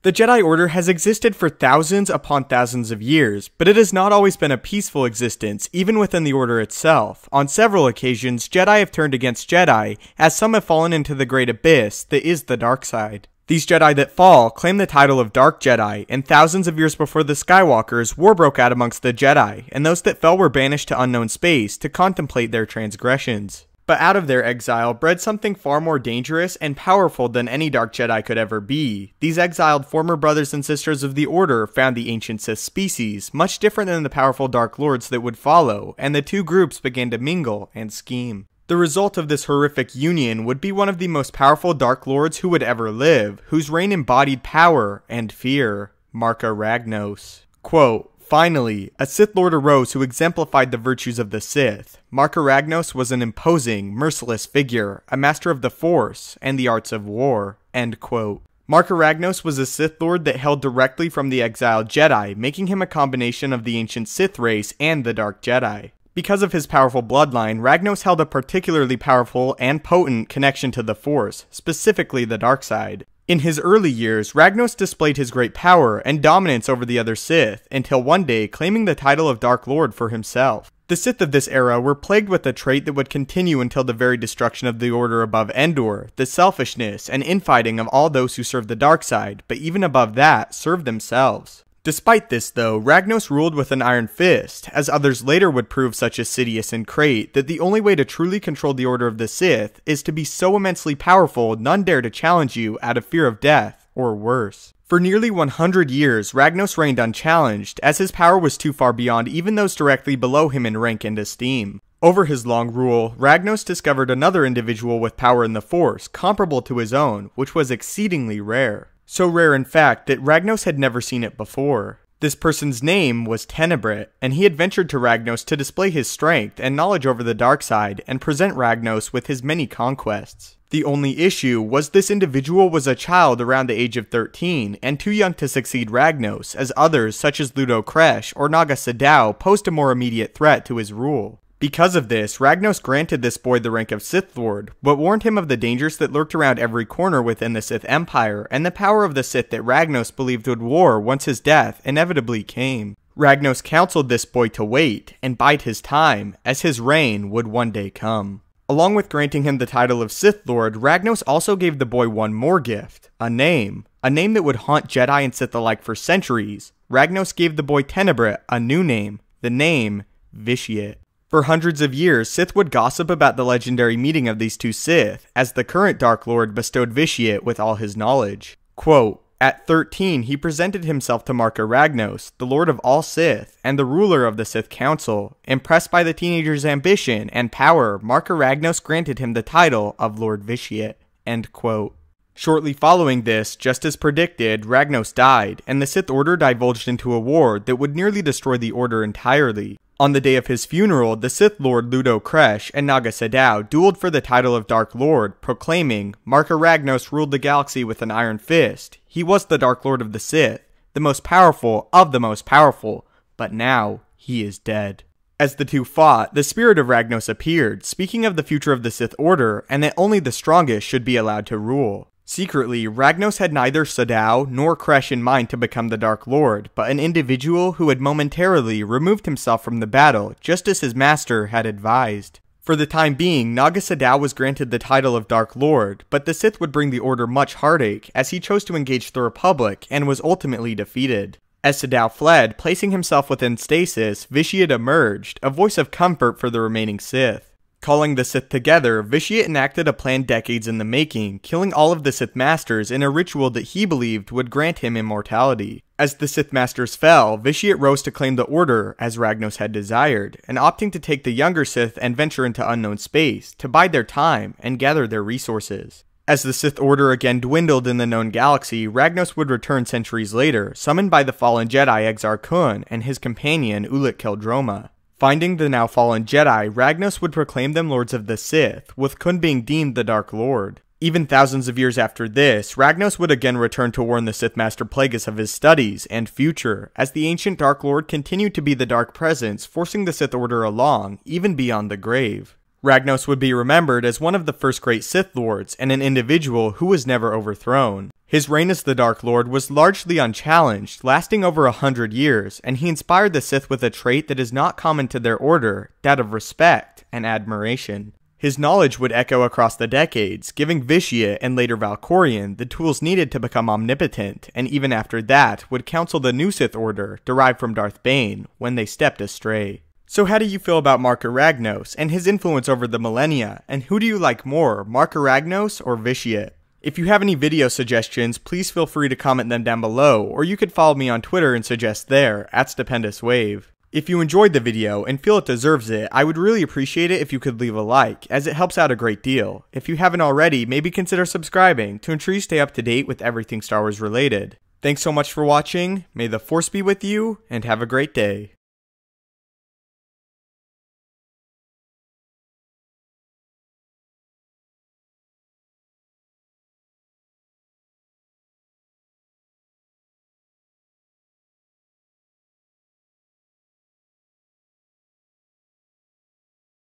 The Jedi Order has existed for thousands upon thousands of years, but it has not always been a peaceful existence, even within the Order itself. On several occasions, Jedi have turned against Jedi, as some have fallen into the great abyss that is the dark side. These Jedi that fall claim the title of Dark Jedi, and thousands of years before the Skywalkers, war broke out amongst the Jedi, and those that fell were banished to unknown space to contemplate their transgressions. But out of their exile bred something far more dangerous and powerful than any Dark Jedi could ever be. These exiled former brothers and sisters of the Order found the ancient Sith species, much different than the powerful Dark Lords that would follow, and the two groups began to mingle and scheme. The result of this horrific union would be one of the most powerful Dark Lords who would ever live, whose reign embodied power and fear, Marka Ragnos. Quote, "Finally, a Sith Lord arose who exemplified the virtues of the Sith. Marka Ragnos was an imposing, merciless figure, a master of the Force and the arts of war." End quote. Marka Ragnos was a Sith Lord that hailed directly from the exiled Jedi, making him a combination of the ancient Sith race and the Dark Jedi. Because of his powerful bloodline, Ragnos held a particularly powerful and potent connection to the Force, specifically the dark side. In his early years, Ragnos displayed his great power and dominance over the other Sith, until one day claiming the title of Dark Lord for himself. The Sith of this era were plagued with a trait that would continue until the very destruction of the Order above Endor, the selfishness and infighting of all those who served the dark side, but even above that, served themselves. Despite this though, Ragnos ruled with an iron fist, as others later would prove such as Sidious and Crate, that the only way to truly control the Order of the Sith is to be so immensely powerful none dare to challenge you out of fear of death, or worse. For nearly 100 years, Ragnos reigned unchallenged, as his power was too far beyond even those directly below him in rank and esteem. Over his long rule, Ragnos discovered another individual with power in the Force, comparable to his own, which was exceedingly rare. So rare in fact that Ragnos had never seen it before. This person's name was Tenebrit, and he had ventured to Ragnos to display his strength and knowledge over the dark side and present Ragnos with his many conquests. The only issue was this individual was a child around the age of 13 and too young to succeed Ragnos, as others such as Ludo Kresh or Naga Sadow posed a more immediate threat to his rule. Because of this, Ragnos granted this boy the rank of Sith Lord, but warned him of the dangers that lurked around every corner within the Sith Empire and the power of the Sith that Ragnos believed would war once his death inevitably came. Ragnos counseled this boy to wait and bide his time, as his reign would one day come. Along with granting him the title of Sith Lord, Ragnos also gave the boy one more gift, a name that would haunt Jedi and Sith alike for centuries. Ragnos gave the boy Tenebrit a new name, the name Vitiate. For hundreds of years, Sith would gossip about the legendary meeting of these two Sith, as the current Dark Lord bestowed Vitiate with all his knowledge. Quote, "At 13, he presented himself to Marka Ragnos, the Lord of all Sith, and the ruler of the Sith Council. Impressed by the teenager's ambition and power, Marka Ragnos granted him the title of Lord Vitiate." End quote. Shortly following this, just as predicted, Ragnos died, and the Sith Order divulged into a war that would nearly destroy the Order entirely. On the day of his funeral, the Sith Lord Ludo Kresh and Naga Sadow dueled for the title of Dark Lord, proclaiming, "Marka Ragnos ruled the galaxy with an iron fist. He was the Dark Lord of the Sith, the most powerful of the most powerful, but now he is dead." As the two fought, the spirit of Ragnos appeared, speaking of the future of the Sith Order, and that only the strongest should be allowed to rule. Secretly, Ragnos had neither Sadow nor Kresh in mind to become the Dark Lord, but an individual who had momentarily removed himself from the battle, just as his master had advised. For the time being, Naga Sadow was granted the title of Dark Lord, but the Sith would bring the Order much heartache, as he chose to engage the Republic and was ultimately defeated. As Sadow fled, placing himself within stasis, Vitiate emerged, a voice of comfort for the remaining Sith. Calling the Sith together, Vitiate enacted a plan decades in the making, killing all of the Sith Masters in a ritual that he believed would grant him immortality. As the Sith Masters fell, Vitiate rose to claim the Order, as Ragnos had desired, and opting to take the younger Sith and venture into unknown space, to bide their time and gather their resources. As the Sith Order again dwindled in the known galaxy, Ragnos would return centuries later, summoned by the fallen Jedi Exar Kun and his companion Ulic Qel-Droma. Finding the now fallen Jedi, Ragnos would proclaim them Lords of the Sith, with Kun being deemed the Dark Lord. Even thousands of years after this, Ragnos would again return to warn the Sith Master Plagueis of his studies and future, as the ancient Dark Lord continued to be the Dark Presence, forcing the Sith Order along, even beyond the grave. Ragnos would be remembered as one of the first great Sith Lords, and an individual who was never overthrown. His reign as the Dark Lord was largely unchallenged, lasting over 100 years, and he inspired the Sith with a trait that is not common to their order, that of respect and admiration. His knowledge would echo across the decades, giving Vitiate and later Valkorion the tools needed to become omnipotent, and even after that, would counsel the new Sith Order, derived from Darth Bane, when they stepped astray. So how do you feel about Marka Ragnos and his influence over the millennia, and who do you like more, Marka Ragnos or Vitiate? If you have any video suggestions, please feel free to comment them down below, or you could follow me on Twitter and suggest there, @StupendousWave. If you enjoyed the video and feel it deserves it, I would really appreciate it if you could leave a like, as it helps out a great deal. If you haven't already, maybe consider subscribing to ensure you stay up to date with everything Star Wars related. Thanks so much for watching, may the Force be with you, and have a great day.